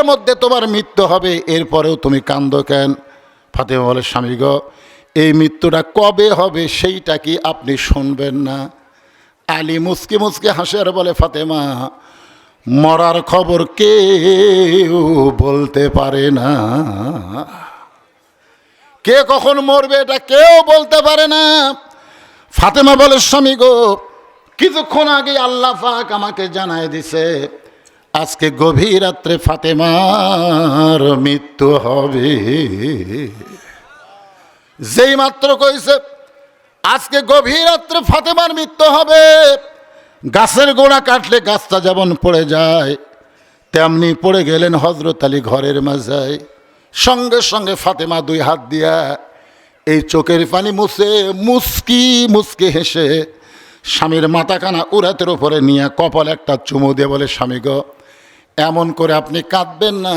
দুনিয়ার মধ্যে তোমার মৃত্যু হবে, এরপরেও তুমি কান্দো কেন? ফাতেমা বলে, স্বামী গো, এই মৃত্যুটা কবে হবে সেইটা কি আপনি শুনবেন না? আলী মুসকি মুসকি হাসে আর বলে, ফাতেমা, মরার খবর কেউ বলতে পারে না, কে কখন মরবে এটা কেউ বলতে পারে না। ফাতেমা বলে, স্বামী গো, কিছুক্ষণ আগে আল্লাহ পাক আমাকে জানায় দিছে আজকে গভীর রাত্রে ফাতেমার মৃত্যু হবে। যেই মাত্র কইছে আজকে গভীর রাত্রে ফাতেমার মৃত্যু হবে, গাছের গোড়া কাটলে গাছটা যেমন পড়ে যায় তেমনি পড়ে গেলেন হযরত আলী ঘরের মাঝায়। সঙ্গে সঙ্গে ফাতেমা দুই হাত দিয়া এই চোখের পানি মুছে মুস্কি মুস্কি হেসে স্বামীর মাথাখানা উরাতের উপরে নিয়ে কপাল একটা চুমু দিয়ে বলে, স্বামী গো, এমন করে আপনি কাঁদবেন না,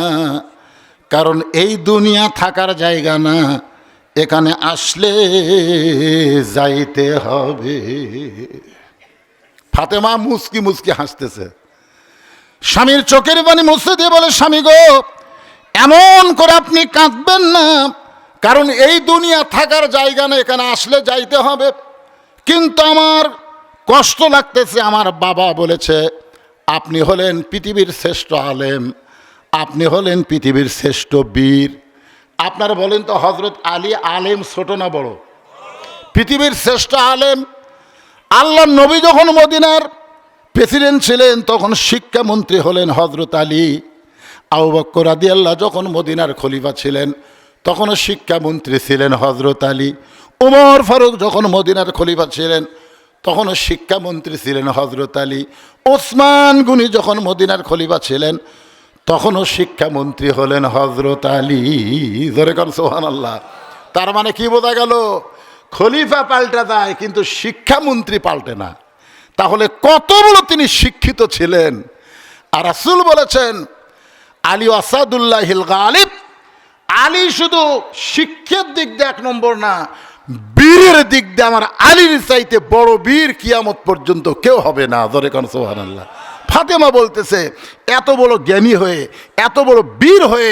কারণ এই দুনিয়া থাকার জায়গা না, এখানে আসলে যাইতে হবে। ফাতেমা মুস্কি মুস্কি হাসতেছে, স্বামীর চোখের পানি মুছে দিয়ে বলে, স্বামী গো, এমন করে আপনি কাঁদবেন না, কারণ এই দুনিয়া থাকার জায়গা না, এখানে আসলে যাইতে হবে। কিন্তু আমার কষ্ট লাগতেছে, আমার বাবা বলেছে আপনি হলেন পৃথিবীর শ্রেষ্ঠ আলেম, আপনি হলেন পৃথিবীর শ্রেষ্ঠ বীর। আপনারা বলেন তো হযরত আলী আলেম ছোট না বড়? পৃথিবীর শ্রেষ্ঠ আলেম। আল্লাহর নবী যখন মদিনার প্রেসিডেন্ট ছিলেন তখন শিক্ষামন্ত্রী হলেন হযরত আলী। আবু বকর রাদিয়াল্লাহু যখন মদিনার খলিফা ছিলেন তখনও শিক্ষামন্ত্রী ছিলেন হযরত আলী। ওমর ফারুক যখন মদিনার খলিফা ছিলেন তখনও শিক্ষামন্ত্রী ছিলেন হযরত আলী। ওসমান গনি যখন মদিনার খলিফা ছিলেন তখনও শিক্ষামন্ত্রী হলেন হযরত আলী। জোরে কর সুবহানাল্লাহ। তার মানে কি বোঝা গেল? খলিফা পাল্টে যায় কিন্তু শিক্ষামন্ত্রী পাল্টে না। তাহলে কত বড় তিনি শিক্ষিত ছিলেন। আর রাসূল বলেছেন আলী আসাদুল্লাহিল গালিব, আলী শুধু শিক্ষার দিক দিয়ে এক নম্বর না, বীরের দিক দিয়ে আমার আলীর চাইতে বড় বীর কিয়ামত পর্যন্ত কেউ হবে না। জোরে কোন সুবহানাল্লাহ। ফাতেমা বলতেছে এত বড় জ্ঞানী হয়ে, এত বড় বীর হয়ে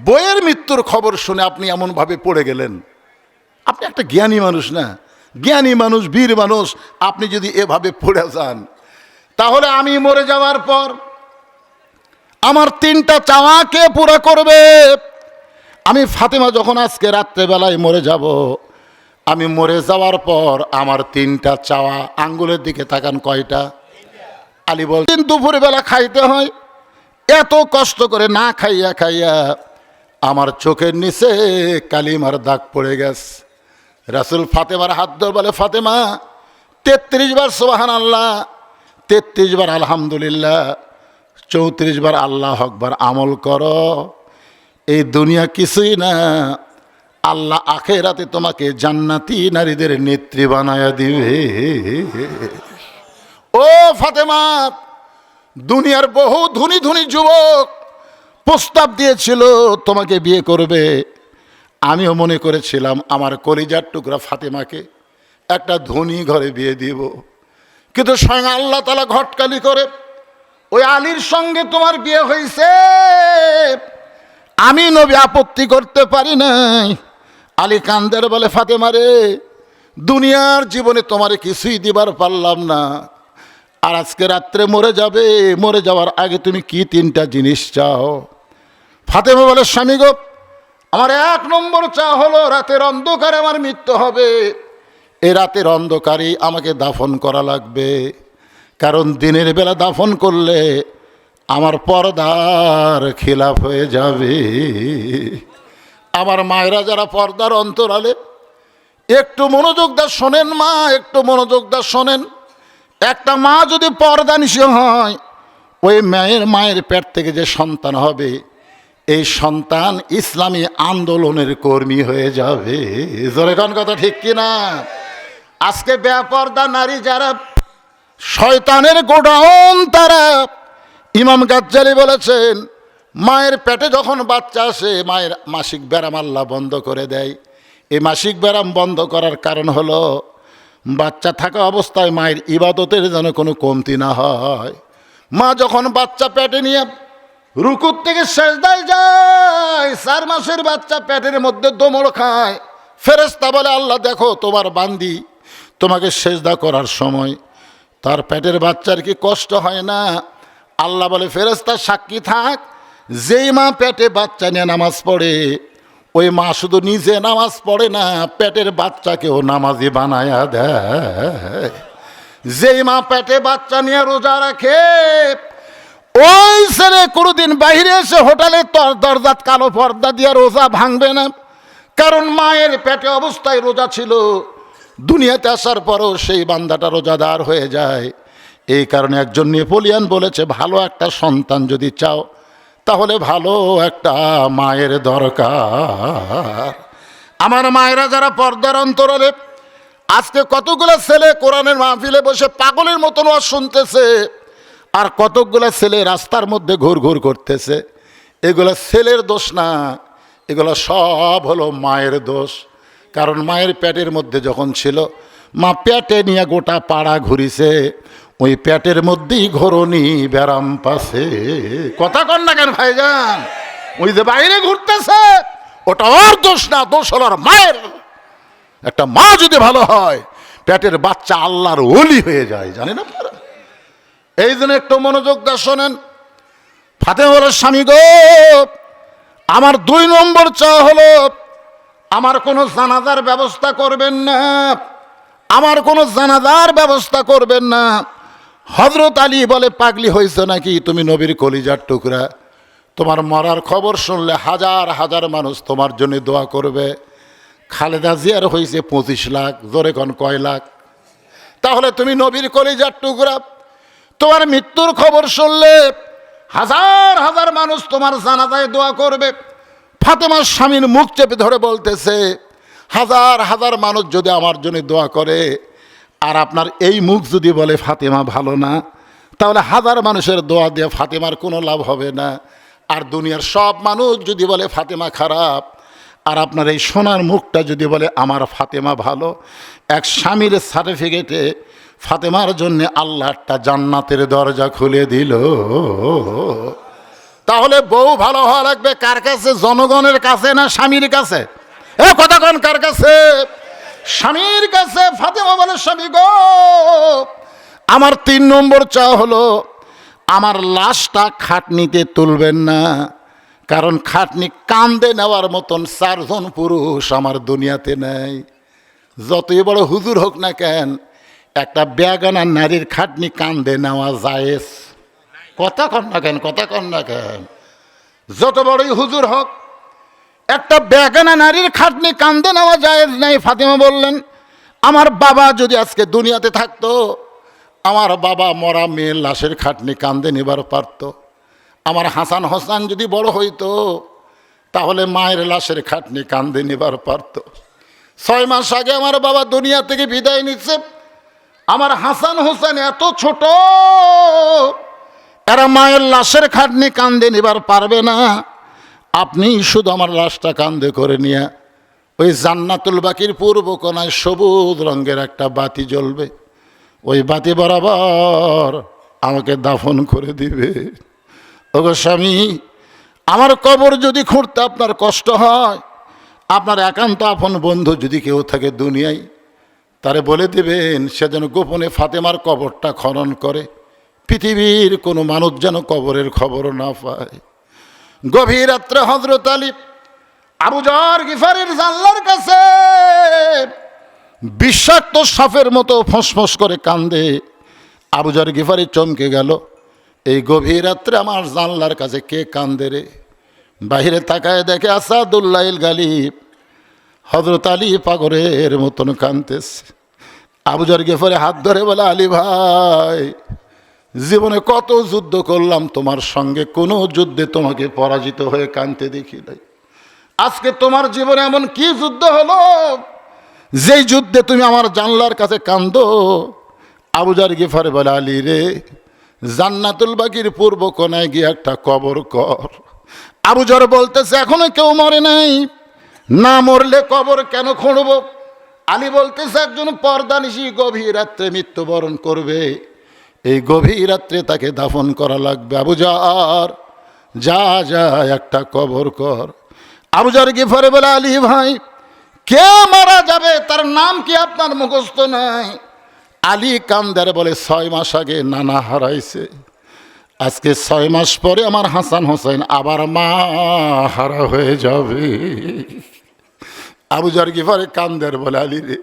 বইয়ের মৃত্যুর খবর শুনে আপনি এমনভাবে পড়ে গেলেন। আপনি একটা জ্ঞানী মানুষ না, জ্ঞানী মানুষ, বীর মানুষ, আপনি যদি এভাবে পড়ে যান তাহলে আমি মরে যাওয়ার পর আমার তিনটা চাওয়া কে পুরা করবে? আমি ফাতেমা যখন আজকে রাত্রেবেলায় মরে যাব, আমি মরে যাওয়ার পর আমার তিনটা চাওয়া, আঙ্গুলের দিকে তাকান কয়টা? আলী বলতেন দুপুরে বেলা খাইতে হয়, এত কষ্ট করে না খাইয়া খাইয়া আমার চোখের নিচে কালিমার দাগ পড়ে গেছে। রাসূল ফাতেমার হাত ধরে বলে, ফাতেমা 33 বার সুবহানাল্লাহ, 33 বার আলহামদুলিল্লাহ, 34 বার আল্লাহু আকবার আমল করো। এই দুনিয়া কিছুই না, আল্লাহ আখিরাতে তোমাকে জান্নাতি নারীদের নেত্রী বানায়া দিবে। ও ফাতেমা, দুনিয়ার বহু ধনী ধনী যুবক প্রস্তাব দিয়েছিল তোমাকে বিয়ে করবে। আমিও মনে করেছিলাম আমার কলিজার টুকরা ফাতেমাকে একটা ধনী ঘরে বিয়ে দিব, কিন্তু স্বয়ং আল্লাহ তাআলা ঘটকালি করে ওই আলীর সঙ্গে তোমার বিয়ে হয়েছে। আমি নবী আপত্তি করতে পারি নাই। আলী কান্দের বলে, ফাতেমা রে, দুনিয়ার জীবনে তোমারে কিছুই দিবার পারলাম না, আর আজকে রাত্রে মরে যাবে, মরে যাওয়ার আগে তুমি কি তিনটা জিনিস চাও? ফাতেমা বলে, স্বামী গো, আমার এক নম্বর চা হলো রাতের অন্ধকারে আমার মৃত্যু হবে। এই রাতের অন্ধকারেই আমাকে দাফন করা লাগবে, কারণ দিনের বেলা দাফন করলে আমার পর্দার খিলাফ হয়ে যাবে। আমার মায়েরা যারা পর্দার অন্তরালে, একটু মনোযোগ দা শোনেন মা, একটু মনোযোগ দা শোনেন। একটা মা যদি পর্দানিশী হয়, ওই মায়ের পেট থেকে যে সন্তান হবে, এই সন্তান ইসলামী আন্দোলনের কর্মী হয়ে যাবে। জোরে কোন কথা ঠিক কিনা? আজকে বেপর্দা নারী যারা শয়তানের গোডাউন, তারা, ইমাম গাজ্জালি বলেছেন মায়ের পেটে যখন বাচ্চা আসে মায়ের মাসিক ব্যারাম আল্লাহ বন্ধ করে দেয়। এই মাসিক ব্যারাম বন্ধ করার কারণ হলো বাচ্চা থাকা অবস্থায় মায়ের ইবাদতের যেন কোনো কমতি না হয়। মা যখন বাচ্চা পেটে নিয়ে রুকুর থেকে সেজদায় যায়, 4 মাসের বাচ্চা পেটের মধ্যে দোমড় খায়। ফেরেশতা বলে আল্লাহ দেখো তোমার বান্দি তোমাকে সেজদা করার সময় তার পেটের বাচ্চার কি কষ্ট হয় না? আল্লাহ বলে ফেরেশতা সাক্ষী থাক, যেই মা পেটে বাচ্চা নিয়ে নামাজ পড়ে ওই মা শুধু নিজে নামাজ পড়ে না, পেটের বাচ্চাকেও নামাজি বানায়া দেয়। যেই মা পেটে বাচ্চা নিয়ে রোজা রাখে ওই ছেলে কোনোদিন বাইরে এসে হোটেলে দরজাত কালো পর্দা দিয়ে রোজা ভাঙবে না, কারণ মায়ের পেটে অবস্থায় রোজা ছিল। দুনিয়াতে আসার পরও সেই বান্দাটা রোজাদার হয়ে যায়। এই কারণে একজন নেপোলিয়ান বলেছে ভালো একটা সন্তান যদি চাও তাহলে ভালো একটা মায়ের দরকার। আমার মায়েরা যারা পর্দার অন্তরালে, আজকে কতগুলো ছেলে কোরআনের মাহফিলে বসে পাগলের মতন ওয়াজ শুনতেছে, আর কতকগুলো ছেলে রাস্তার মধ্যে ঘুরঘুর করতেছে। এগুলো ছেলের দোষ না, এগুলো সব হলো মায়ের দোষ। কারণ মায়ের পেটের মধ্যে যখন ছিল মা পেটে নিয়ে গোটা পাড়া ঘুরিছে, ওই পেটের মধ্যেই ঘোরনি ব্যারাম পাশে। কথা কন না কেন ভাইজান? ওই যে বাইরে ঘুরতেছে ওটা ওর দোষ না, দোষ হলো ওর মায়ের। একটা মা যদি ভালো হয় পেটের বাচ্চা আল্লাহর ওলি হয়ে যায়, জানেন আপনারা? এই জন্য একটু মনোযোগ দিয়ে শোনেন। ফাতেমা বলে স্বামী গো আমার 2 নম্বর চাওয়া হলো আমার কোনো জানাজার ব্যবস্থা করবেন না, আমার কোনো জানাজার ব্যবস্থা করবেন না। হযরত আলী বলে পাগলি হয়েছে নাকি তুমি? নবীর কলিজার টুকরা, তোমার মরার খবর শুনলে হাজার হাজার মানুষ তোমার জন্য দোয়া করবে। খালেদা জিয়ার হয়েছে 25 লাখ, জোরে কোন কয় লাখ? তাহলে তুমি নবীর কলিজার টুকরা, তোমার মৃত্যুর খবর শুনলে হাজার হাজার মানুষ তোমার জানাজায় দোয়া করবে। ফাতেমার স্বামীর মুখ চেপে ধরে বলতেছে হাজার হাজার মানুষ যদি আমার জন্য দোয়া করে, আর আপনার এই মুখ যদি বলে ফাতেমা ভালো না, তাহলে হাজার মানুষের দোয়া দিয়ে ফাতেমার কোনো লাভ হবে না। আর দুনিয়ার সব মানুষ যদি বলে ফাতেমা খারাপ, আর আপনার এই সোনার মুখটা যদি বলে আমার ফাতেমা ভালো, এক স্বামীর সার্টিফিকেটে ফাতেমার জন্য আল্লাহ একটা জান্নাতের দরজা খুলে দিল। তাহলে বউ ভালো হওয়া লাগবে কার কাছে? জনগণের কাছে না স্বামীর কাছে? এ কথা কোন কার কাছে? স্বামীর কাছে। ফাতেমা বলে স্বামী গো আমার 3 নম্বর চাওয়া হলো আমার লাশটা খাটনিতে তুলবেন না, কারণ খাটনি কান্দে নেওয়ার মতন 4 জন পুরুষ আমার দুনিয়াতে নেই। যতই বড় হুজুর হোক না কেন, একটা বেগানা নারীর খাটনি কান্দে নেওয়া জায়েজ। কথা কন না কেন? কথা কন না কেন? যত বড়ই হুজুর হোক একটা বেগানা নারীর খাটনি কান্দে নেওয়া জায়েজ নাই। ফাতেমা বললেন আমার বাবা যদি আজকে দুনিয়াতে থাকতো, আমার বাবা মরা মেয়ের লাশের খাটনি কান্দে নেবার পারত। আমার হাসান হোসেন যদি বড় হইতো তাহলে মায়ের লাশের খাটনি কান্দে নেবার পারত। 6 মাস আগে আমার বাবা দুনিয়া থেকে বিদায় নিচ্ছে। আমার হাসান হোসেন এত ছোট, এরা মায়ের লাশের খাটনি কান্দে নেবার পারবে না। আপনি শুধু আমার লাশটা কান্দে করে নিয়ে ওই জান্নাতুল বাকির পূর্ব কোণায় সবুজ রঙের একটা বাতি জ্বলবে, ওই বাতি বরাবর আমাকে দাফন করে দিবে। ওগো স্বামী, আমার কবর যদি খুঁড়তে আপনার কষ্ট হয়, আপনার একান্ত আপন বন্ধু যদি কেউ থাকে দুনিয়ায়, তারে বলে দেবেন সে যেন গোপনে ফাতেমার কবরটা খনন করে। পৃথিবীর কোনো মানুষ যেন কবরের খবর না পায়। গভীর রাত্রে হযরত আলী আবু যর গিফারির জানলার কাছে বিষাক্ত সাপের মতো ফসফস করে কান্দে। আবু যর গিফারি চমকে গেল, এই গভীর রাত্রে আমার জানলার কাছে কে কান্দে রে? বাহিরে তাকায় দেখে আসাদুল্লাহ গালিব হযরত আলী পাগলের মতন কাঁদতেছে। আবু যর গিফারি হাত ধরে বলে আলী ভাই, জীবনে কত যুদ্ধ করলাম তোমার সঙ্গে, কোনো যুদ্ধে তোমাকে পরাজিত হয়ে কাঁদতে দেখি নাই। আজকে তোমার জীবনে এমন কি যুদ্ধ হলো যেই যুদ্ধে তুমি আমার জানলার কাছে কান্দো? আবু যর গিফারি বলে আলী রে, জান্নাতুল বাকির পূর্ব কোণায় গিয়ে একটা কবর কর। আবু যর বলতেছে এখনো কেউ মরে নাই, না মরলে কবর কেন খুঁড়ব? আলী বলতেছে একজন পর্দানিশী গভীর রাত্রে মৃত্যুবরণ করবে, এই গভীর রাত্রে তাকে দাফন করা লাগবে। আবু যর যা যা একটা কবর কর। আবু যর গিফারি বলে, আলী ভাই, কে মারা যাবে তার নাম কি আপনার মুখস্থ নাই? আলী কান্দার বলে, 6 মাস আগে নানা হারাইছে, আজকে 6 মাস পরে আমার হাসান হোসেন আবার মা হারা হয়ে যাবে। আবু যর গিফারি কান্দার বলে, আলী রে,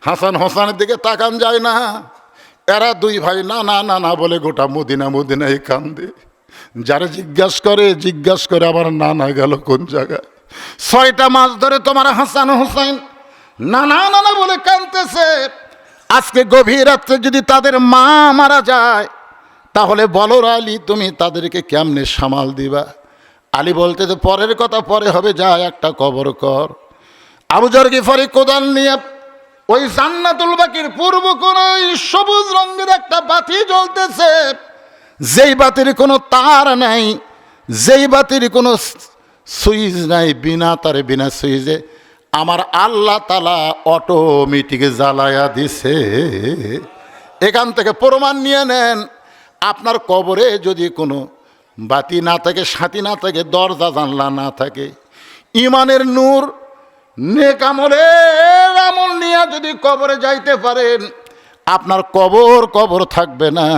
হাসান হোসেনের দিকে তাকান যায় না, এরা 2 ভাই নানা নানা বলে গোটা মদিনা মদিনায় কান্দে। যারা জিজ্ঞাসা করে আমার নানা গেল কোন জায়গায়? 6টা মাস ধরে তোমার হাসান হোসেন নানা নানা বলে কাঁদতেছে। আজকে গভীর রাত্রে যদি তাদের মা মারা যায়, তাহলে বলো আলী, তুমি তাদেরকে কেমনে সামাল দিবা? আলী বলতে, তো পরের কথা পরে হবে, যা একটা কবর কর। আবু যর গিফারি কোদাল নিয়ে ওই জান্নাতুল বাকির পূর্ব কোন সবুজ রঙের একটা বাতি জ্বলতেছে, যেই বাতির কোনো তার নাই, যেই বাতির কোনো সুইচ নাই, বিনা তারে বিনা সুইচে আমার আল্লাহ তাআলা অটোমেটিক জ্বালায়া দিছে। এখান থেকে প্রমাণ নিয়ে নেন, আপনার কবরে যদি কোনো বাতি না থাকে, সাথী না থাকে, দরজা জানলা না থাকে, ইমানের নূর নেক আমলের আমল নিয়ে যদি কবরে যাইতে পারেন, আপনার কবর থাকবে না,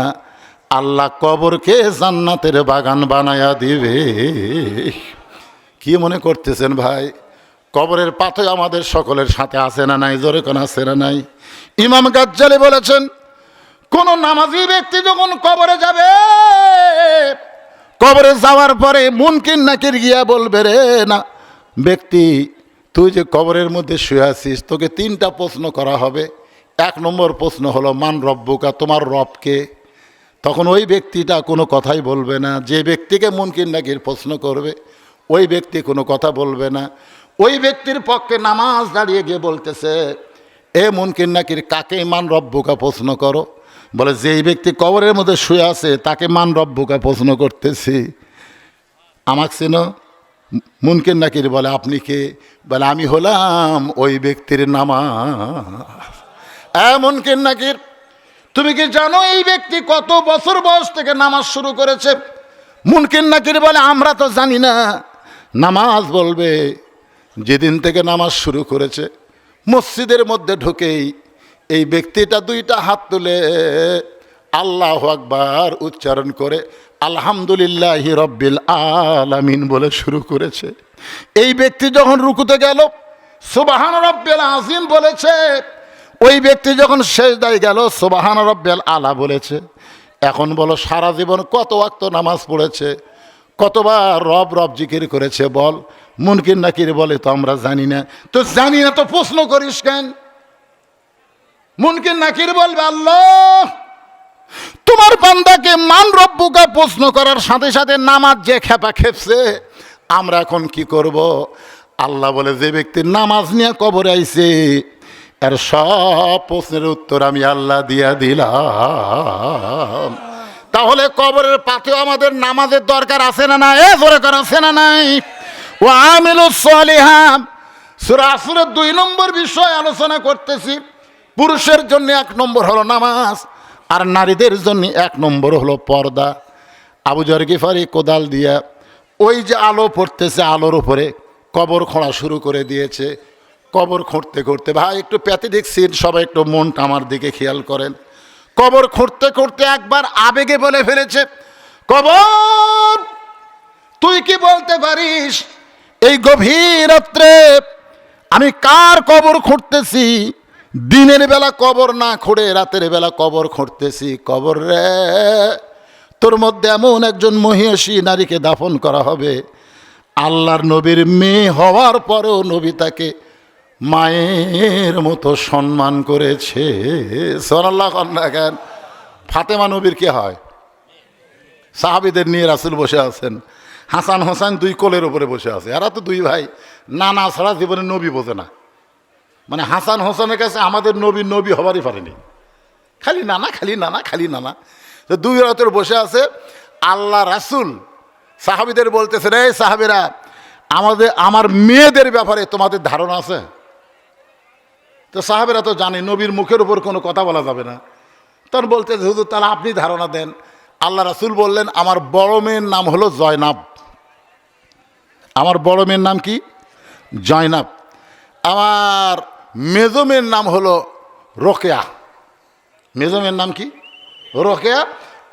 আল্লাহ কবরকে জান্নাতের বাগান বানায়া দিবে। কি মনে করতেছেন ভাই? কবরের পাথর আমাদের সকলের সাথে আছে না নাই? জোরে কোন আছে না নাই? ইমাম গাজ্জালি বলেছেন, কোন নামাজি ব্যক্তি যখন কবরে যাবে, কবরে যাওয়ার পরে মুনকির নাকির গিয়া বলবে, রে না ব্যক্তি, তুই যে কবরের মধ্যে শুয়ে আছিস, তোকে 3টা প্রশ্ন করা হবে। 1 নম্বর প্রশ্ন হলো, মান রব্বুকা, তোমার রবকে? তখন ওই ব্যক্তিটা কোনো কথাই বলবে না। যে ব্যক্তিকে মুনকির নাকির প্রশ্ন করবে, ওই ব্যক্তি কোনো কথা বলবে না। ওই ব্যক্তির পক্ষে নামাজ দাঁড়িয়ে গিয়ে বলতেছে, এ মুনকির নাকির, কাকে মান রব্বুকা প্রশ্ন করো? বলে, যেই ব্যক্তি কবরের মধ্যে শুয়ে আছে তাকে মান রব্বুকা প্রশ্ন করতেছি। আমাকে চেনো? মুনকির নাকির বলে, আপনি কে? বলে, আমি হলাম ওই ব্যক্তির নামাজ। মুনকির নাকির, তুমি কি জানো এই ব্যক্তি কত বছর বয়স থেকে নামাজ শুরু করেছে? মুনকির নাকির বলে, আমরা তো জানি না। নামাজ বলবে, যেদিন থেকে নামাজ শুরু করেছে, মসজিদের মধ্যে ঢুকেই এই ব্যক্তিটা 2টা হাত তুলে আল্লাহু আকবার উচ্চারণ করে আলহামদুলিল্লাহি রব্বিল আলামিন বলে শুরু করেছে। এই ব্যক্তি যখন রুকুতে গেল, সুবহান রব্বিল আযীম বলেছে। ওই ব্যক্তি যখন সেজদায় গেল, সুবহান রব্বিল আলা বলেছে। এখন বলো, সারা জীবন কত ওয়াক্ত নামাজ পড়েছে, কতবার রব রব জিকির করেছে বল? মুনকির নাকির বলে, তো আমরা জানি না। তো জানি না তো প্রশ্ন করিস কেন? মুনকির নাকির বলবে, আল্লাহ তোমার বান্দাকে মান রব্বুকা প্রশ্ন করার সাথে সাথে নামাজ যে খেপা খেপছে, আমরা এখন কি করব? আল্লাহ বলে, যে ব্যক্তির নামাজ নিয়ে কবরে আইছে, এর সব প্রশ্নের উত্তর আমি আল্লাহ দিয়া দিলাম। তাহলে কবরের পাথেও আমাদের নামাজের দরকার আছে না নাই? জোরে করে আছে না নাই? ও আমিলুস সালিহাত, সূরা আসরের 2 নম্বর বিষয় আলোচনা করতেছি। পুরুষের জন্য 1 নম্বর হলো নামাজ, আর নারীদের জন্য 1 নম্বর হলো পর্দা। আবু যর গিফারি কোদাল দিয়া ওই যে আলো পড়তেছে, আলোর উপরে কবর খোঁড়া শুরু করে দিয়েছে। কবর খুঁড়তে খুঁড়তে, ভাই একটু প্যাথেটিক সিন, সবাই একটু মনটা আমার দিকে খেয়াল করেন। কবর খুঁড়তে খুঁড়তে একবার আবেগে বলে ফেলেছে, কবর তুই কি বলতে পারিস এই গভীর রাত্রে আমি কার কবর খুঁড়তেছি? দিনের বেলা কবর না খুঁড়ে রাতের বেলা কবর খুঁড়তেছি। কবর রে, তোর মধ্যে এমন একজন মহিষী নারীকে দাফন করা হবে, আল্লাহর নবীর মেয়ে হওয়ার পরেও নবী তাকে মায়ের মতো সম্মান করেছে। সুবহানাল্লাহ কেন? ফাতেমা নবীর কে হয়? সাহাবীদের নিয়ে রাসূল বসে আছেন, হাসান হোসেন 2 কোলের উপরে বসে আছে। এরা তো 2 ভাই, নানা ছাড়া জীবনে নবী বোঝে না। মানে হাসান হোসেনের কাছে আমাদের নবী হবারই পারেনি, খালি নানা খালি নানা খালি নানা। তো 2 রাতের বসে আছে। আল্লাহ রাসূল সাহাবীদের বলতেছেন, এই সাহাবীরা, আমার মেয়েদের ব্যাপারে তোমাদের ধারণা আছে? তো সাহাবীরা তো জানে নবীর মুখের উপর কোনো কথা বলা যাবে না। তখন বলতে, হুজুর তাহলে আপনি ধারণা দেন, আল্লাহ রাসূল বললেন, আমার বড় মেয়ের নাম হলো জয়নাব। আমার বড় মেয়ের নাম কি? জয়নাব। আমার মেজো মেয়ের নাম হলো রোকেয়া। মেজো মেয়ের নাম কি? রোকেয়া।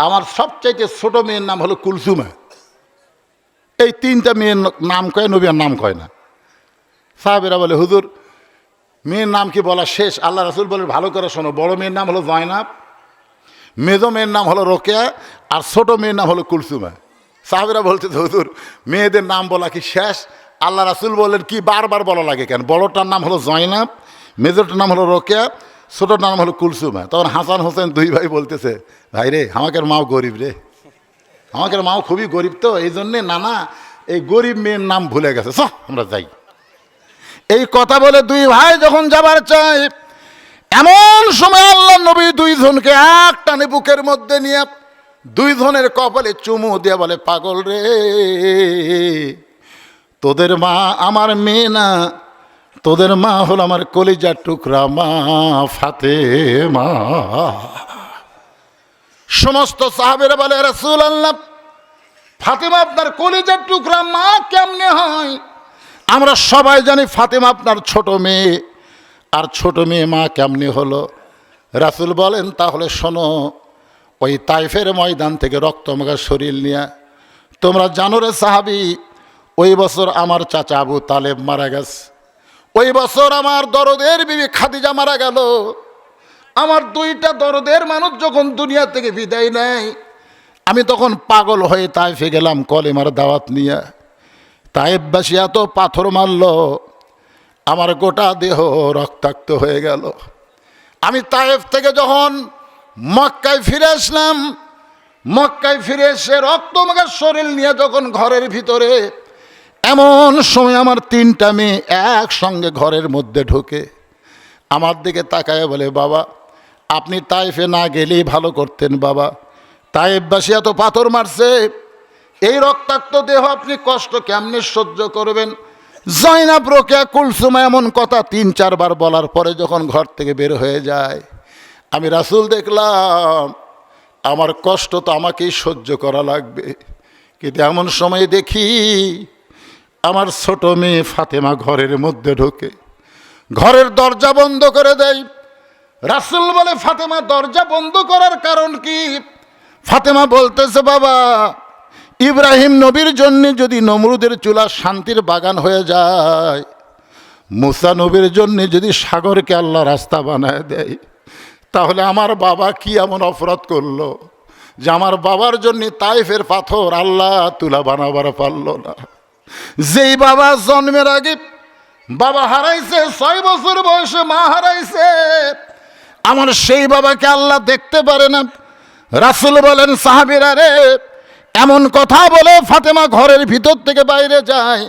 আমার সবচাইতে ছোট মেয়ের নাম হলো কুলসুমা। এই তিনটা মেয়ের নাম কয়, নবীর নাম কয় না। সাহাবেরা বলে, হুজুর মেয়ের নাম কি বলা শেষ? আল্লাহ রাসূল বলে, ভালো করে শোনো, বড় মেয়ের নাম হলো জয়নাব, মেজো মেয়ের নাম হলো রোকেয়া, আর ছোট মেয়ের নাম হলো কুলসুমা। সাহাবেরা বলতে, হুজুর মেয়েদের নাম বলা কি শেষ? আল্লাহ রাসূল বললেন, কি বারবার বলা লাগে কেন? বড়টার নাম হলো জয়নাব, মেজোটার নাম হলো রোকেয়া, ছোটোটার নাম হলো কুলসুমা। তখন হাসান হোসেন দুই ভাই বলতেছে, ভাই রে, আমাকে মাও গরিব রে, আমাকে মাও খুবই গরিব, তো এই জন্যে নানা এই গরিব মেয়ের নাম ভুলে গেছে, চ আমরা যাই। এই কথা বলে দুই ভাই যখন যাবার চায়, এমন সময় আল্লাহ নবী দুইজনকে এক টানে বুকের মধ্যে নিয়ে দুইজনের কপালে চুমু দিয়ে বলে, পাগল রে, তোদের মা আমার মেয়ে না, তোদের মা হলো আমার কলিজার টুকরা মা ফাতেমা। সমস্ত সাহাবেরা বলে, রাসূলুল্লাহ, ফাতেমা আপনার কলিজার টুকরা মা কেমনে হয়? আমরা সবাই জানি ফাতেমা আপনার ছোট মেয়ে, আর ছোট মেয়ে মা কেমনে হলো? রাসূল বলেন, তাহলে শোনো, ওই তাইফের ময়দান থেকে রক্তমাখা শরীর নিয়ে, তোমরা জানো রে সাহাবী, ওই বছর আমার চাচা আবু তালেব মারা গেছে, ওই বছর আমার দরদের বিবি খাদিজা মারা গেল। আমার দুইটা দরদের মানুষ যখন দুনিয়া থেকে বিদায় নেয়, আমি তখন পাগল হয়ে তাইফে গেলাম কলেমার দাওয়াত নিয়ে। তাইফবাসী এত পাথর মারল, আমার গোটা দেহ রক্তাক্ত হয়ে গেল। আমি তাইফ থেকে যখন মক্কায় ফিরে আসলাম, মক্কায় ফিরে এসে রক্তমাখা শরীর নিয়ে যখন ঘরের ভিতরে, এমন সময় আমার তিনটা মেয়ে একসঙ্গে ঘরের মধ্যে ঢোকে, আমার দিকে তাকায় বলে, বাবা আপনি তাইফে না গেলেই ভালো করতেন বাবা, তাইফবাসী এত পাথর মারছে, এই রক্তাক্ত দেহ আপনি কষ্ট কেমনে সহ্য করবেন? জয়নাব, রোকেয়া, কুলসুমা এমন কথা 3-4 বার বলার পরে যখন ঘর থেকে বের হয়ে যায়, আমি রাসূল দেখলাম আমার কষ্ট তো আমাকেই সহ্য করা লাগবে। কিন্তু এমন সময় দেখি আমার ছোট মেয়ে ফাতেমা ঘরের মধ্যে ঢোকে, ঘরের দরজা বন্ধ করে দেয়। রাসূল বলে, ফাতেমা দরজা বন্ধ করার কারণ কি? ফাতেমা বলতেছে, বাবা ইব্রাহিম নবীর জন্য যদি নমরুদের চুলা শান্তির বাগান হয়ে যায়, মুসা নবীর জন্য যদি সাগরকে আল্লাহ রাস্তা বানায় দেয়, তাহলে আমার বাবা কি এমন অপরাধ করলো যে আমার বাবার জন্য তাইফের পাথর আল্লাহ তুলা বানাবার পারল না? যেই বাবা জন্মের আগে বাবা হারাইছে, 6 বছর বয়সে মা হারাইছে, আমার সেই বাবাকে আল্লাহ দেখতে পারে না? রাসূল বলেন, সাহাবীরা রে, এমন কথা বলে ফাতেমা ঘরের ভিতর থেকে বাইরে যায়,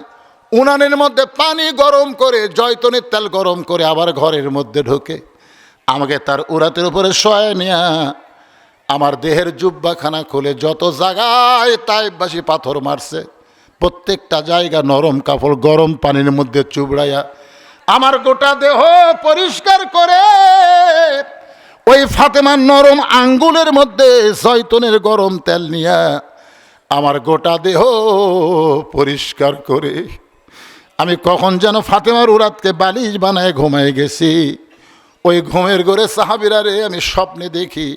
উনানের মধ্যে পানি গরম করে, জয়তুনের তেল গরম করে আবার ঘরের মধ্যে ঢোকে, আমাকে তার উরাতের উপরে শোয়ায় নিয়া আমার দেহের জুব্বাখানা খুলে যত জায়গায় তাইফবাসী পাথর মারছে প্রত্যেকটা জায়গা নরম কাপড় গরম পানির মধ্যে চুবড়াইয়া আমার গোটা দেহ পরিষ্কার করে ওই ফাতেমার নরম আঙ্গুলের মধ্যে জয়তুনের গরম তেল নিয়া আমার গোটা দেহ পরিষ্কার করে আমি কখন যেন ফাতেমার উরাতকে বালিশ বানায় ঘুমায় গেছি। ওই ঘুমের ঘরে সাহাবীরা রে, আমি স্বপ্নে দেখি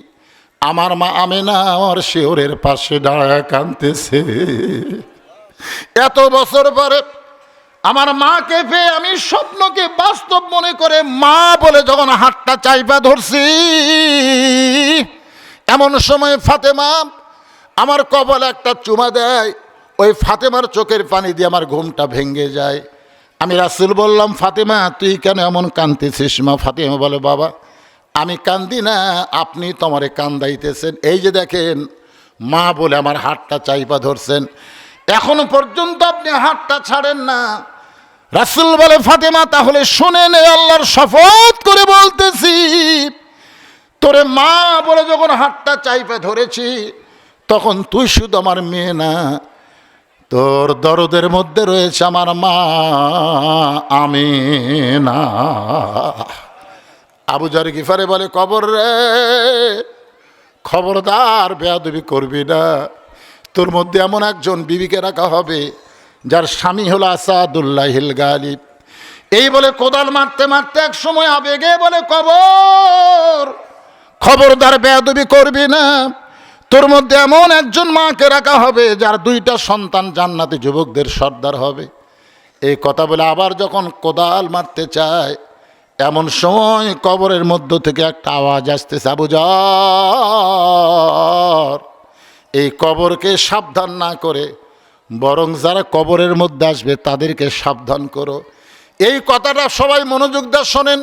আমার মা আমেনা আমার শিওরের পাশে দাঁড়ায় কাঁদতেছে। এত বছর পরে আমার মাকে পেয়ে আমি স্বপ্নকে বাস্তব মনে করে মা বলে যখন হাতটা চাইপা ধরছি, এমন সময় ফাতেমা আমার কপালে একটা চুমা দেয়। ওই ফাতেমার চোখের পানি দিয়ে আমার ঘুমটা ভেঙে যায়। আমি রাসূল বললাম, ফাতেমা তুই কেন এমন কাঁদতেছিস মা? ফাতেমা বলে, বাবা আমি কান্দি না, আপনি তোমারে কান্দাইতেছেন। এই যে দেখেন মা বলে আমার হাতটা চাইপা ধরছেন, এখনো পর্যন্ত আপনি হাতটা ছাড়েন না। রাসূল বলে, ফাতেমা তাহলে শুনে নে, আল্লাহর শপথ করে বলতেছি, তোরে মা বলে যখন হাতটা চাইপা ধরেছি, তখন তুই শুধু আমার মেয়ে না, তোর দরদের মধ্যে রয়েছে আমার মা আমেনা। আবু যর গিফারি বলে, কবর রে খবরদার বেয়াদবি করবি না। তোর মধ্যে এমন একজন বিবিকে রাখা হবে যার স্বামী হলো আসাদুল্লাহিল গালিব। এই বলে কোদাল মারতে মারতে এক সময় আবেগে বলে কবর, খবরদার বেয়াদবি করবি না। তোর মধ্যে এমন একজন মাকে রাখা হবে যার 2টা সন্তান জান্নাতি যুবকদের সর্দার হবে। এই কথা বলে আবার যখন কোদাল মারতে চায়, এমন সময় কবরের মধ্য থেকে একটা আওয়াজ আসতেছে, আবু যর। এই কবরকে সাবধান না করে বরং যারা কবরের মধ্যে আসবে তাদেরকে সাবধান করো। এই কথাটা সবাই মনোযোগ দিয়ে শোনেন।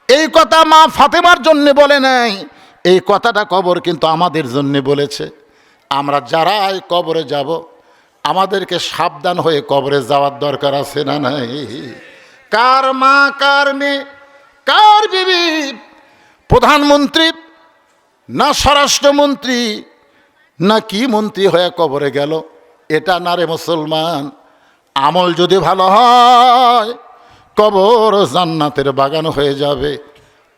এই কথা মা ফাতেমার জন্য বলে নাই, এই কথাটা কবর কিন্তু আমাদের জন্য বলেছে। আমরা যারা এই কবরে যাব, আমাদেরকে সাবধান হয়ে কবরে যাওয়ার দরকার আছে না নাই? কার মা, কার মেয়ে, কার বিবি প্রধানমন্ত্রী না স্বরাষ্ট্রমন্ত্রী না কি মন্ত্রী হয়ে কবরে গেল, এটা না রে মুসলমান। আমল যদি ভালো হয় কবর জান্নাতের বাগান হয়ে যাবে,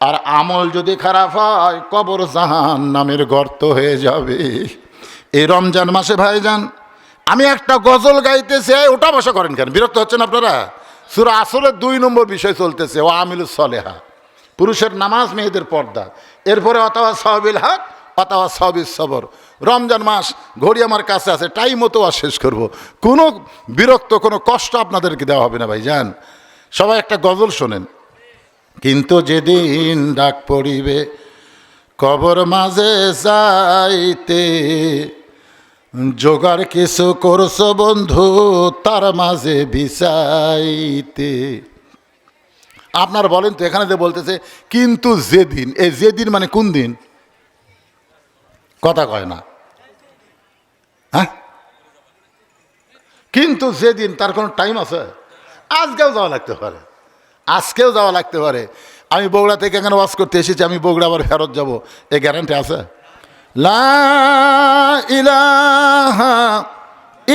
আর আমল যদি খারাপ হয় কবর জাহান্নামের গর্ত হয়ে যাবে। এই রমজান মাসে ভাইজান আমি একটা গজল গাইতেছি, ওটা বসা করেন কেন, বিরক্ত হচ্ছেন আপনারা? সূরা আসরের 2 নম্বর বিষয় চলতেছে, ও আমিলুস সলেহা, পুরুষের নামাজ, মেয়েদের পর্দা, এরপরে অথবা সাওয়াবিল হক অথবা সাওয়াবিস সবর। রমজান মাস ঘড়ি আমার কাছে আছে, টাইম মতো আর শেষ করব। কোনো বিরক্ত, কোনো কষ্ট আপনাদেরকে দেওয়া হবে না ভাইজান। সবাই একটা গজল শোনেন। কিন্তু যেদিন ডাক পড়িবে কবর মাঝে যাইতে, জোগাড় কিছু করছো বন্ধু তার মাঝে বিছাইতে। আপনার বলেন তো, এখানে যে বলতেছে কিন্তু যেদিন, এই যেদিন মানে কোন দিন? কথা কয় না, হ্যাঁ? কিন্তু যেদিন, তার কোনো টাইম আছে? আজকেও যাওয়া লাগতে পারে, আজকেও যাওয়া লাগতে পারে। আমি বগুড়া থেকে এখানে ওয়াজ করতে এসেছি, আমি বগুড়া আবার ফেরত যাব, এই গ্যারান্টি আছে? লা ইলাহা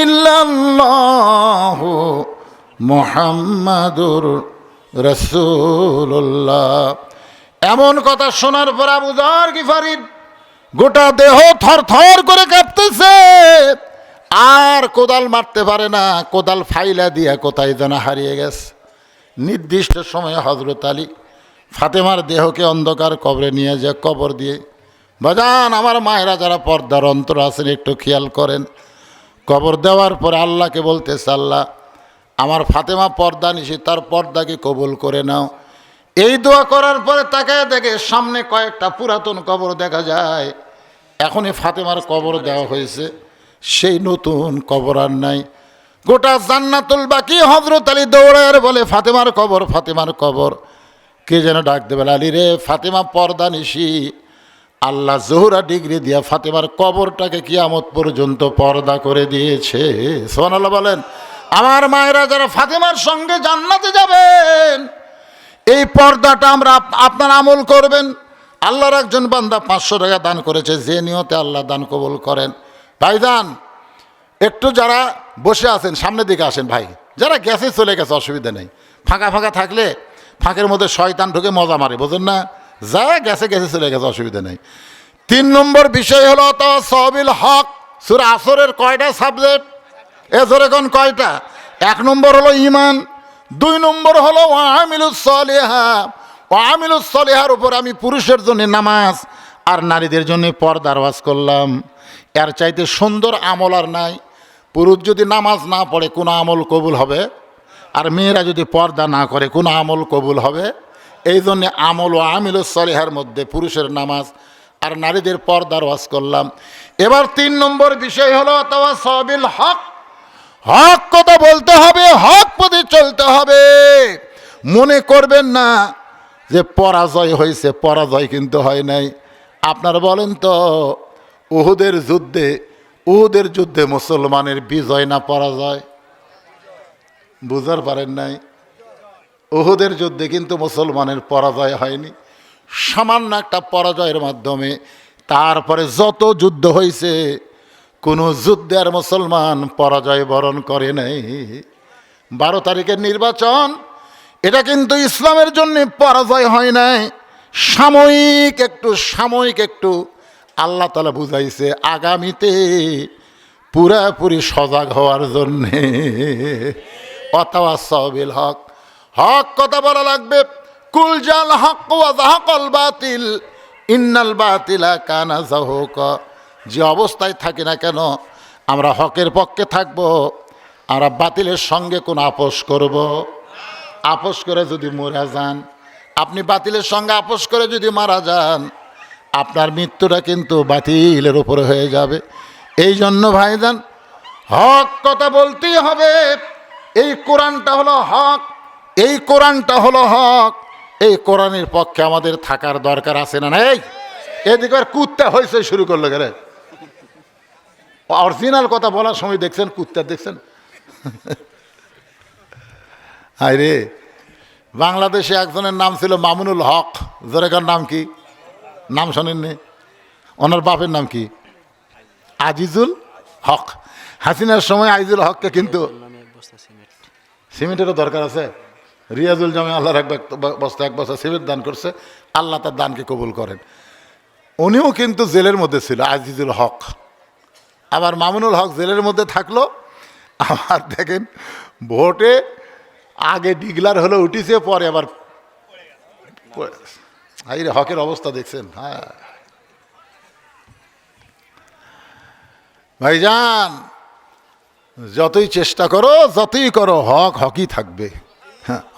ইল্লাল্লাহু মুহাম্মাদুর রাসূলুল্লাহ। এমন কথা শোনার পর আবু যর গিফারী গোটা দেহ থরথর করে কাঁপতেছে, আর কোদাল মারতে পারে না, কোদাল ফাইলা দিয়া কোথায় যেন হারিয়ে গেছে। নির্দিষ্ট সময়ে হযরত আলী ফাতেমার দেহকে অন্ধকার কবরে নিয়ে যায়, কবর দিয়ে। বাজান আমার মায়েরা যারা পর্দার অন্তর আছেন একটু খেয়াল করেন। কবর দেওয়ার পরে আল্লাহকে বলতেছে, আল্লাহ আমার ফাতেমা পর্দা নিশি, তার পর্দাকে কবুল করে নাও। এই দোয়া করার পরে তাকায় দেখে সামনে কয়েকটা পুরাতন কবর দেখা যায়। এখনই ফাতেমার কবর দেওয়া হয়েছে, সেই নতুন কবর আর নাই। গোটা জান্নাতুল বাকি হযরত আলী দৌড়ায় বলে, ফাতেমার কবর, ফাতেমার কবর। কে যেন ডাক দেবে, আলী রে ফাতেমা পর্দা নিশি। আল্লাহ জোহরা ডিগ্রি দিয়া ফাতেমার কবরটাকে কিয়ামত পর্যন্ত পর্দা করে দিয়েছে। সুবহানাল্লাহ বলেন। আমার মায়েরা যারা ফাতেমার সঙ্গে জান্নাতে যাবেন, এই পর্দাটা আমরা আপনার আমল করবেন। আল্লাহর একজন বান্দা 500 টাকা দান করেছে, যে নিয়তে আল্লাহ দান কবুল করেন। ভাইজান একটু যারা বসে আছেন সামনের দিকে আসেন ভাই, যারা গেছে চলে গেছে অসুবিধা নেই। ফাঁকা ফাঁকা থাকলে ফাঁকের মধ্যে শয়তান ঢুকে মজা মারে, বোঝেন না? যা গেছে গেছে চলে গেছে, অসুবিধা নেই। 3 নম্বর বিষয় হলো সাওয়াবিল হক। সূরা আসরের কয়টা সাবজেক্ট? এ ধরে কোন কয়টা? 1 নম্বর হলো ঈমান, 2 নম্বর হলো আমিলুস সলিহা। আমিলুস সলিহার উপর আমি পুরুষের জন্য নামাজ আর নারীদের জন্য পর্দার ওয়াজ করলাম। এর চাইতে সুন্দর আমল আর নাই। পুরুষ যদি নামাজ না পড়ে কোনো আমল কবুল হবে? আর মেয়েরা যদি পর্দা না করে কোনো আমল কবুল হবে? এই জন্যে আমল ও আমিলুস সলিহার মধ্যে পুরুষের নামাজ আর নারীদের পর্দার ওয়াজ করলাম। এবার 3 নম্বর বিষয় হলো তাওয়াসবিল হক। হক কথা বলতে হবে, হক পথে চলতে হবে। মনে করবেন না যে পরাজয় হয়েছে, পরাজয় কিন্তু হয় নাই। আপনারা বলেন তো, উহুদের যুদ্ধে মুসলমানের বিজয় না পরাজয়? বুঝার পারেন নাই? উহুদের যুদ্ধে কিন্তু মুসলমানের পরাজয় হয়নি, সামান্য একটা পরাজয়ের মাধ্যমে। তারপরে যত যুদ্ধ হয়েছে, কোনো যুদ্ধে আর মুসলমান পরাজয় বরণ করে নাই। 12 তারিখের নির্বাচন, এটা কিন্তু ইসলামের জন্য পরাজয় হয় নাই। সাময়িক একটু আল্লাহ তাআলা বুঝাইছে আগামীতে পুরাপুরি সজাগ হওয়ার জন্যে। ওয়াতাওয়াসাউ বিল হক, হক কথা বলা লাগবে। কুল জাল হক ওয়া যাহাকাল বাতিল ইন্নাল বাতিলা কানা যাহুকা। যে অবস্থায় থাকি না কেন আমরা হকের পক্ষে থাকব, আমরা বাতিলের সঙ্গে কোন আপোষ করব? আপোষ করে যদি মরে যান, আপনি বাতিলের সঙ্গে আপোষ করে যদি মারা যান, আপনার মৃত্যুটা কিন্তু বাতিলের উপরে হয়ে যাবে। এই জন্য ভাইজান হক কথা বলতেই হবে। এই কোরআনটা হলো হক, এই কোরআনটা হলো হক। এই কোরআনের পক্ষে আমাদের থাকার দরকার আছে না নাই? এদিকে আর কুত্তা হয়েছে শুরু করলো গেলে, অরিজিনাল কথা বলার সময় দেখছেন কুত্তা দেখছেন। হায় রে, বাংলাদেশে একজনের নাম ছিল মামুনুল হক। জোরেকার নাম কি? নাম শোনেননি? ওনার বাপের নাম কি? আজিজুল হক। হাসিনার সময় আজিজুল হককে কিন্তু সিমেন্টেরও দরকার আছে। রিয়াজুল জামে আল্লাহর এক বস্তা সিমেন্ট দান করছে, আল্লাহ তার দানকে কবুল করেন। উনিও কিন্তু জেলের মধ্যে ছিল, আজিজুল হক। আবার মামুনুল হক জেলের মধ্যে থাকলো, আবার দেখেন ভোটে আগে ডিগলার হলো উঠিছে, পরে আবার হকের অবস্থা দেখছেন। হ্যাঁ ভাইজান, যতই চেষ্টা করো যতই করো হক হকই থাকবে।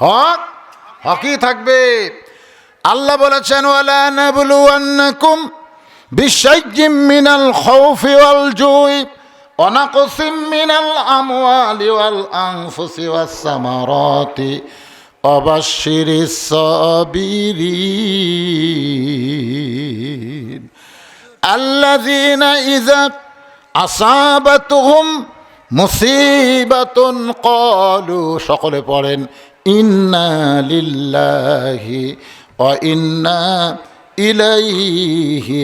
হক হকই থাকবে। আল্লাহ বলেছেন ওয়ালা নাবলুওয়ান্নাকুম বিশাইয়্যিম মিনাল খাউফি ওয়াল জুই ওয়া নাকসিম মিনাল আমওয়ালি ওয়াল আনফুসি ওয়াস সামারাতি ওয়া বাশশিরিস সাবিরিন আল্লাযীনা ইযা আসাবাতুহুম মুসিবাতুন ক্বালু, সকলে পড়েন ইন্না লিল্লাহি ওয়া ইন্না ইলাইহি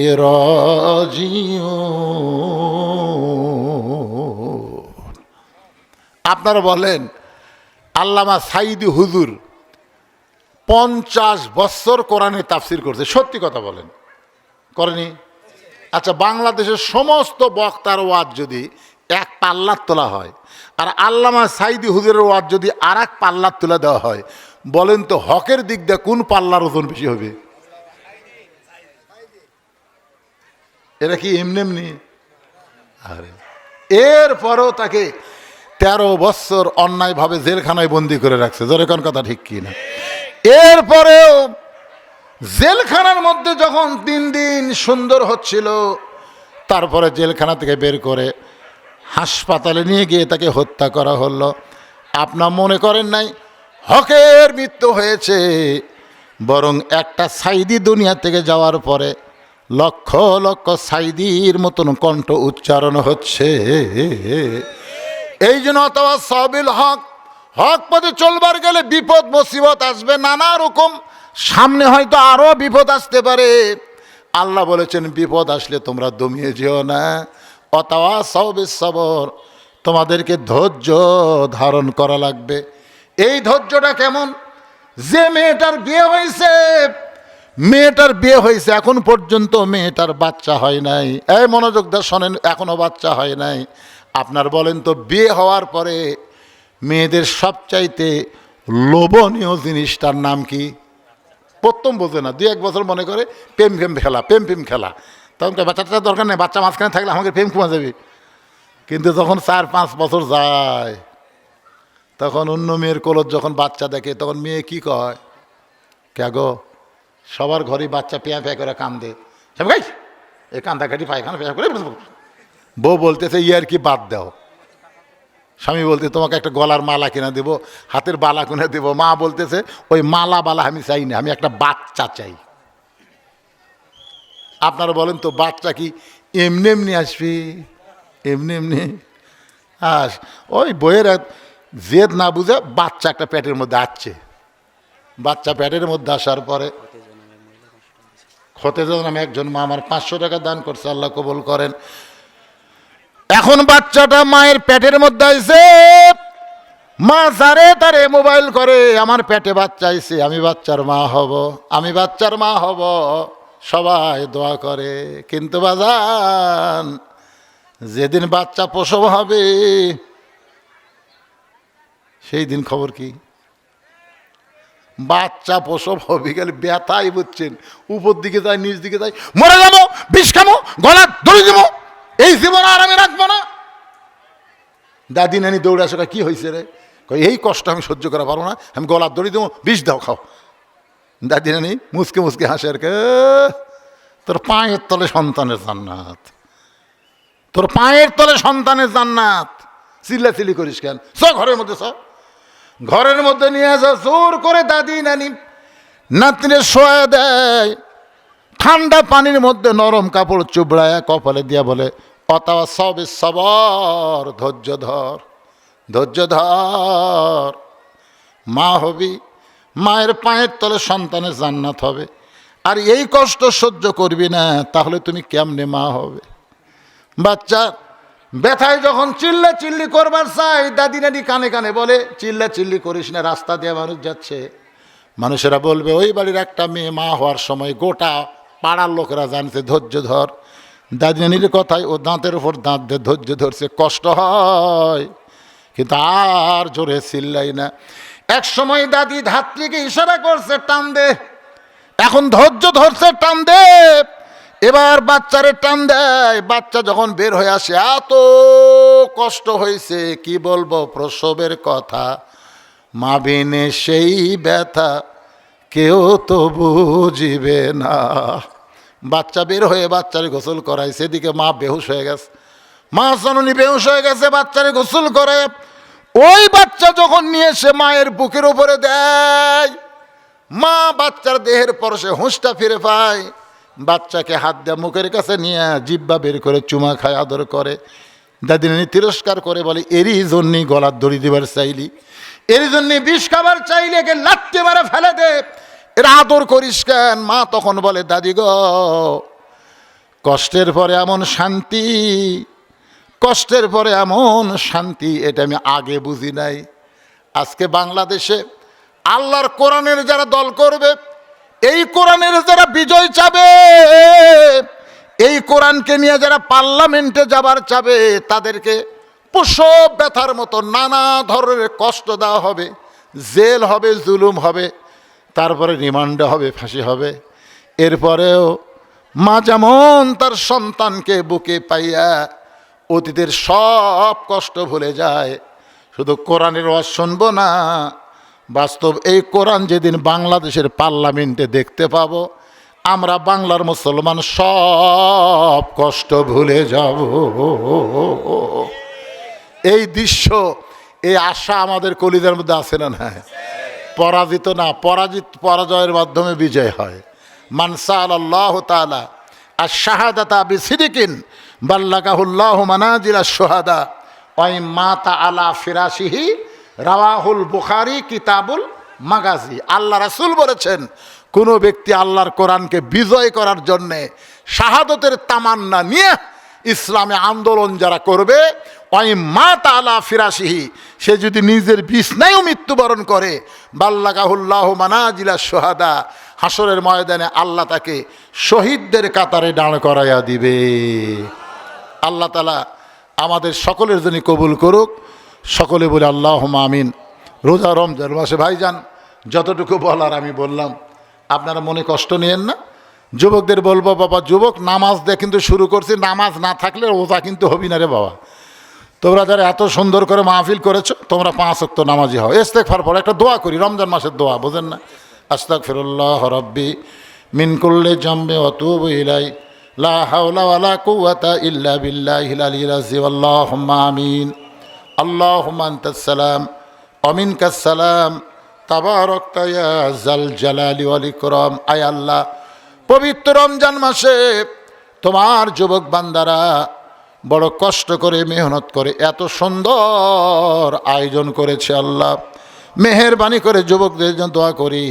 রাজিউন। আপনারা বলেন আল্লামা সাইদি হুজুর 50 বছর কোরআনের তাফসির করছে, সত্যি কথা বলেন করেনি? আচ্ছা, বাংলাদেশের সমস্ত বক্তার ওয়াজ যদি এক পাল্লার তোলা হয় আর আল্লামা সাইদি হুজুরের ওয়াজ যদি আর এক পাল্লার তোলা দেওয়া হয়, বলেন তো হকের দিক দিয়ে কোন পাল্লার ওজন বেশি হবে? এরা কি এমনি এমনি? আরে এরপরও তাকে 13 বছর অন্যায়ভাবে জেলখানায় বন্দি করে রাখছে। জোরে কোন কথা ঠিক কি না? এরপরেও জেলখানার মধ্যে যখন 3 দিন সুন্দর হচ্ছিল, তারপরে জেলখানা থেকে বের করে হাসপাতালে নিয়ে গিয়ে তাকে হত্যা করা হলো। আপনার মনে করেন নাই হকের মৃত্যু হয়েছে, বরং একটা সাইদি দুনিয়া থেকে যাওয়ার পরে লক্ষ লক্ষ সাইদির মতন কণ্ঠ উচ্চারণ হচ্ছে। এই জন্য ওয়াতাওয়াসাউ বিল হক, হক পথে চলবার গেলে বিপদ মুসিবত আসবে নানা রকম, সামনে হয়তো আরো বিপদ আসতে পারে। আল্লাহ বলেছেন বিপদ আসলে তোমরা দমিয়ে যেও না। ওয়াতাওয়াসাউ বিস সবর, তোমাদেরকে ধৈর্য ধারণ করা লাগবে। এই ধৈর্যটা কেমন? যে মেয়েটার বিয়ে হয়েছে এখন পর্যন্ত মেয়েটার বাচ্চা হয় নাই। এই মনোযোগ দিয়ে শোনেন, এখনো বাচ্চা হয় নাই। আপনার বলেন তো বিয়ে হওয়ার পরে মেয়েদের সবচাইতে লোভনীয় জিনিসটার নাম কি? প্রথম বোঝে না, 2-1 বছর মনে করে প্রেম খেলা। তখন বাচ্চাটা দরকার নেই, বাচ্চা মাঝখানে থাকলে আমাকে প্রেম কমা যাবে। কিন্তু যখন 4-5 বছর যায়, তখন অন্য মেয়ের কোলত যখন বাচ্চা দেখে, তখন মেয়ে কি কয়? কে গো, সবার ঘরেই বাচ্চা পেয়া করে কান্দে, ভাই এই কান্দাকাটি পায়খানা পেয়া করে। বউ বলতেছে ইয়ার কি বাদ দাও। স্বামী বলতে তোমাকে একটা গলার মালা কিনে দেবো, হাতের বালা কিনে দেবো। মা বলতেছে ওই মালা বালা আমি চাই না, আমি একটা বাচ্চা চাই। আপনারা বলেন তো বাচ্চা কি এমনি এমনি আসবে? এমনি এমনি ওই বইয়ের জেদ না বুঝে বাচ্চা একটা পেটের মধ্যে আসছে। বাচ্চা পেটের মধ্যে আসার পরে খতেজা নামে একজন মা আমার 500 টাকা দান করছে, আল্লাহ কবুল করেন। এখন বাচ্চাটা মায়ের পেটের মধ্যে আইছে, মা যারে তারে মোবাইল করে আমার পেটে বাচ্চা আইছে, আমি বাচ্চার মা হব। সবাই দোয়া করে, কিন্তু বাজান যেদিন বাচ্চা প্রসব হবে সেই দিন খবর কি? বাচ্চা প্রসব হবে গেলে ব্যথাই বুঝছেন, উপর দিকে যায় নিচ দিকে যায়, মরে যাবো, বিষ খামো, গলা দড়ি দেবো, এই জীবন আর আমি রাখবো না। দাদি নানি দৌড়ে আসে, কি হয়েছে রে? এই কষ্ট আমি সহ্য করা পারবো না, আমি গলার দড়ি দেবো, বিষ দাও খাও। দাদি নানি মুসকে মুসকে হাসে আর কে, তোর পায়ের তলে সন্তানের জান্নাত, তোর পায়ের তলে সন্তানের জান্নাত, চিল্লাচিল্লি করিস কেন? চ ঘরের মধ্যে, চ ঘরের মধ্যে নিয়ে আসা। জোর করে দাদি নানি নাতনির শোয়া দেয়, ঠান্ডা পানির মধ্যে নরম কাপড় চুবড়ায় কপালে দিয়া বলে, অতাওয়া সব সবর, ধৈর্য ধর, ধৈর্য ধর, মা হবি, মায়ের পায়ের তলে সন্তানের জান্নাত হবে। আর এই কষ্ট সহ্য করবি না, তাহলে তুমি কেমনে মা হবে? বাচ্চা ব্যথায় যখন চিল্লা চিল্লি করবার চাই, দাদি নানি কানে কানে বলে, চিল্লা চিল্লি করিস না, রাস্তা দিয়ে মানুষ যাচ্ছে, মানুষেরা বলবে ওই বাড়ির একটা মেয়ে মা হওয়ার সময় গোটা পাড়ার লোকেরা জানছে ধৈর্য ধর। দাদি নানির কথায় ও দাঁতের ওপর দাঁত দিয়ে ধৈর্য ধরছে, কষ্ট হয় কিন্তু আর জোরে চিল্লাই না। এক সময় দাদি ধাত্রীকে ইশারা করছে, টান দে, এখন ধৈর্য ধরছে, টান দে। এবার বাচ্চারে টান দেয়, বাচ্চা যখন বের হয়ে আসে, এত কষ্ট হয়েছে কি বলবো, প্রসবের কথা, মা বিনে সেই ব্যথা কেউ তো বুঝিবে না। বাচ্চা বের হয়ে বাচ্চারে গোসল করায়, সেদিকে মা বেহুশ হয়ে গেছে, মা জননী বেহুশ হয়ে গেছে, বাচ্চারে গোসল করে। ওই বাচ্চা যখন নিয়ে এসে মায়ের বুকের উপরে দেয়, মা বাচ্চার দেহের পরশে হুঁশটা ফিরে পায়, বাচ্চাকে হাত দিয়ে মুখের কাছে নিয়ে জিব্বা বের করে চুমা খায়, আদর করে। দাদি নানি তিরস্কার করে বলে, এরই জন্যই গলার দড়ি দিবার চাইলি, এরই জন্যই বিষ খাবার চাইলি, একে লাত্তি মারা ফেলে দে, এরা আদর করিস কেন? মা তখন বলে, দাদি গো, কষ্টের পরে এমন শান্তি, কষ্টের পরে এমন শান্তি, এটা আমি আগে বুঝি নাই। আজকে বাংলাদেশে আল্লাহর কোরআনের যারা দল করবে, এই কোরআনের যারা বিজয় চাবে, এই কোরআনকে নিয়ে যারা পার্লামেন্টে যাবার চাবে, তাদেরকে প্রসব ব্যথার মতো নানা ধরনের কষ্ট দেওয়া হবে, জেল হবে, জুলুম হবে, তারপরে রিমান্ডে হবে, ফাঁসি হবে। এরপরেও মা যেমন তার সন্তানকে বুকে পাইয়া অতীতের সব কষ্ট ভুলে যায়, শুধু কোরআনের ওয়াজ শুনবো না, বাস্তব এই কোরআন যেদিন বাংলাদেশের পার্লামেন্টে দেখতে পাবো, আমরা বাংলার মুসলমান সব কষ্ট ভুলে যাব। এই দৃশ্য, এই আশা আমাদের কলিজার মধ্যে আছে না? না, পরাজিত না, পরাজয়ের মাধ্যমে বিজয় হয়। মান সাআলাল্লাহু তাআলা আশ-শাহাদাতা বিসিদিকিন বাল্লাগাহুল্লাহু মানাজিলা শুহাদা ওয়া মাতা আলা ফিরাশিহি, রাওয়াহুল বুখারী কিতাবুল মাগাজি। আল্লাহ রাসূল বলেছেন, কোনো ব্যক্তি আল্লাহর কোরআনকে বিজয় করার জন্যে শাহাদতের তামান্না নিয়ে ইসলামে আন্দোলন যারা করবে, ওই মাতা আলা ফিরাশিহি, সে যদি নিজের বিছনায়ও মৃত্যুবরণ করে, বাল্লাগাহুল্লাহু মানাজিলা শুহাদা, হাসরের ময়দানে আল্লাহ তাকে শহীদদের কাতারে দাঁড় করাইয়া দিবে। আল্লাহ তাআলা আমাদের সকলের জন্য কবুল করুক। সকলে বলে আল্লাহুম্মা আমিন। রোজা রমজান মাসে ভাইজান যতটুকু বলার আমি বললাম, আপনারা মনে কষ্ট নিয়েন না। যুবকদের বলবো, বাবা যুবক, নামাজ দিয়ে কিন্তু শুরু করছি, নামাজ না থাকলে রোজা কিন্তু হবি না রে বাবা। তোমরা যারা এত সুন্দর করে মাহফিল করেছো, তোমরা 5 ওয়াক্ত নামাজি হও। ইস্তেগফার পড়ো, একটা দোয়া করি, রমজান মাসের দোয়া, বোঝেন না? আস্তাগফিরুল্লাহ রাব্বি মিন কুল্লি জামবি ওয়া তুবু ইলাই, লা হাওলা ওয়ালা কুওয়াতা ইল্লা বিল্লাহিল আলিয়্যিল আযীম। আল্লাহুম্মা আমিন। আল্লাহুম্মা আনতাস সালাম ওয়া মিনকাস সালাম, তাবারাকতা ইয়া যাল জালালি ওয়াল ইকরাম। আয় আল্লাহ, পবিত্র রমজান মাসে তোমার যুবক বান্দারা বড় কষ্ট করে মেহনত করে এত সুন্দর আয়োজন করেছে। আল্লাহ মেহেরবানি করে যুবকদের জন্য দোয়া করি,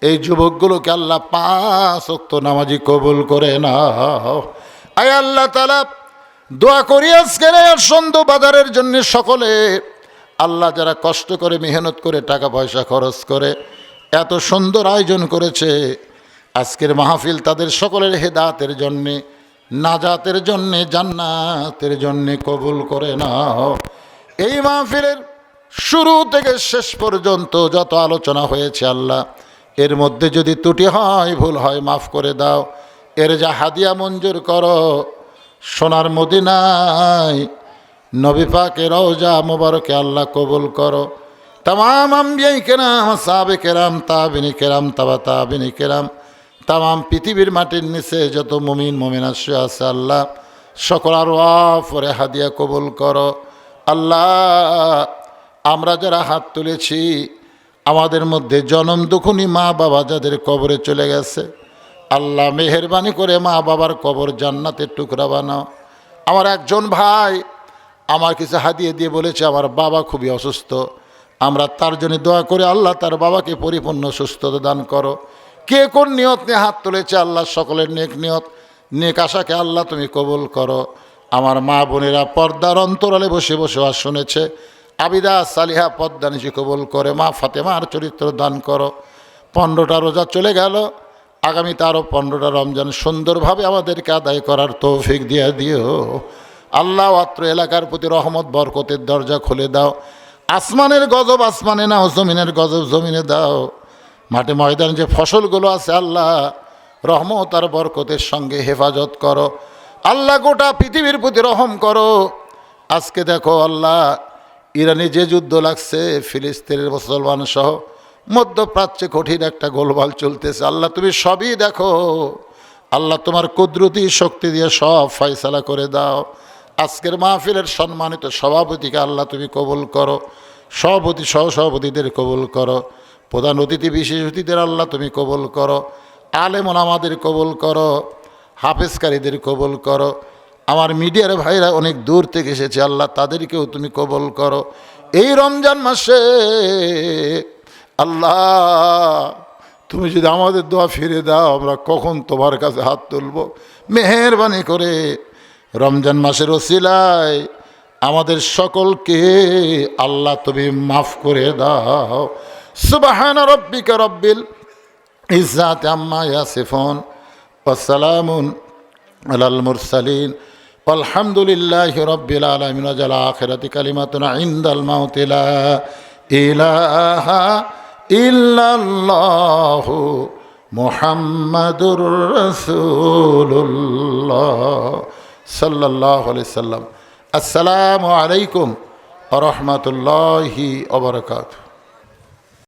এই যুবকগুলোকে আল্লাহ 5 ওয়াক্ত নামাজি কবুল করে নাও। আয় আল্লাহ তাআলা, দোয়া করি আজকের সন্ধ্যা বাজারের জন্য সকলে, আল্লাহ যারা কষ্ট করে মেহনত করে টাকা পয়সা খরচ করে এত সুন্দর আয়োজন করেছে, আজকের মাহফিল তাদের সকলের হেদায়েতের জন্যে, নাজাতের জন্যে, জান্নাতের জন্যে কবুল করে নাও। এই মাহফিলের শুরু থেকে শেষ পর্যন্ত যত আলোচনা হয়েছে আল্লাহ, এর মধ্যে যদি ত্রুটি হয়, ভুল হয়, মাফ করে দাও। এর যা হাদিয়া মঞ্জুর করো, সোনার মদিনায় নবী পাকের রওজা মোবারকে আল্লাহ কবুল করো। তামাম আম্বিয়ায়ে কেরাম, সাহাবে কেরাম, তাবিনী কেরাম, তাবা তাবিনী কেরাম, তামাম পৃথিবীর মাটির নিচে যত মুমিন মুমিনা শুয়ে আছে আল্লাহ, সকল আরওয়াহ পরে হাদিয়া কবুল করো। আল্লাহ, আমরা যারা হাত তুলেছি, আমাদের মধ্যে জনম দুঃখনী মা বাবা যাদের কবরে চলে গেছে, আল্লাহ মেহেরবানি করে মা বাবার কবর জান্নাতের টুকরা বানাও। আমার একজন ভাই আমার কিছু হাদিয়ে দিয়ে বলেছে আমার বাবা খুবই অসুস্থ, আমরা তার জন্য দোয়া করে আল্লাহ তার বাবাকে পরিপূর্ণ সুস্থতা দান করো। কে কোন নিয়ত নিয়ে হাত তুলেছে আল্লাহ সকলের নেক নিয়ত, নেক আশাকে আল্লাহ তুমি কবুল করো। আমার মা বোনেরা পর্দার অন্তরালে বসে বসে আর শুনেছে, আবিদা সালিহা পদ্মানিশি কবুল করে। মা ফাতেমার চরিত্র দান করো। 15টা রোজা চলে গেল, আগামীতে আরও 15টা রমজান সুন্দরভাবে আমাদেরকে আদায় করার তৌফিক দিয়ে দিও। আল্লাহ, অত্র এলাকার প্রতি রহমত বরকতের দরজা খুলে দাও। আসমানের গজব আসমানে নাও, জমিনের গজব জমিনে দাও। মাঠে ময়দানে যে ফসলগুলো আছে আল্লাহ, রহমত আর বরকতের সঙ্গে হেফাজত করো। আল্লাহ, গোটা পৃথিবীর প্রতি রহম করো। আজকে দেখো আল্লাহ, ইরানে যে যুদ্ধ লাগছে, ফিলিস্তিনের মুসলমান সহ মধ্যপ্রাচ্যে কঠিন একটা গোলমাল চলতেছে। আল্লাহ, তুমি সবই দেখো। আল্লাহ, তোমার কুদরতি শক্তি দিয়ে সব ফয়সালা করে দাও। আজকের মাহফিলের সম্মানিত সভাপতিকে আল্লাহ তুমি কবুল করো, সভাপতি সহসভাপতিদের কবুল করো, প্রধান অতিথি বিশেষ অতিথিদের আল্লাহ তুমি কবুল করো, আলেম ওলামাদের কবুল করো, হাফেজকারীদের কবুল করো। আমার মিডিয়ার ভাইরা অনেক দূর থেকে এসেছে আল্লাহ, তাদেরকেও তুমি কবুল করো। এই রমজান মাসে আল্লাহ, তুমি যদি আমাদের দোয়া ফিরে দাও, আমরা কখন তোমার কাছে হাত তুলব। মেহেরবানি করে রমজান মাসের ওসিলায় আমাদের সকলকে আল্লাহ তুমি মাফ করে দাও। সুবহান রাব্বিকা রব্বিল ইজ্জাতি আম্মা ইয়াসিফুন ওয়া সালামুন আলাল মুরসালিন আলহামদুলিল্লাহি রাব্বিল আলামিন। ওয়া জাল আখিরাতি কালিমাতুনা ইনদাল মাউতি লা ইলাহা ইল্লাল্লাহু মুহাম্মাদুর রাসূলুল্লাহ সাল্লাল্লাহু আলাইহি সাল্লাম। আসসালামু আলাইকুম ওয়া রাহমাতুল্লাহি ওয়া বারাকাতুহু।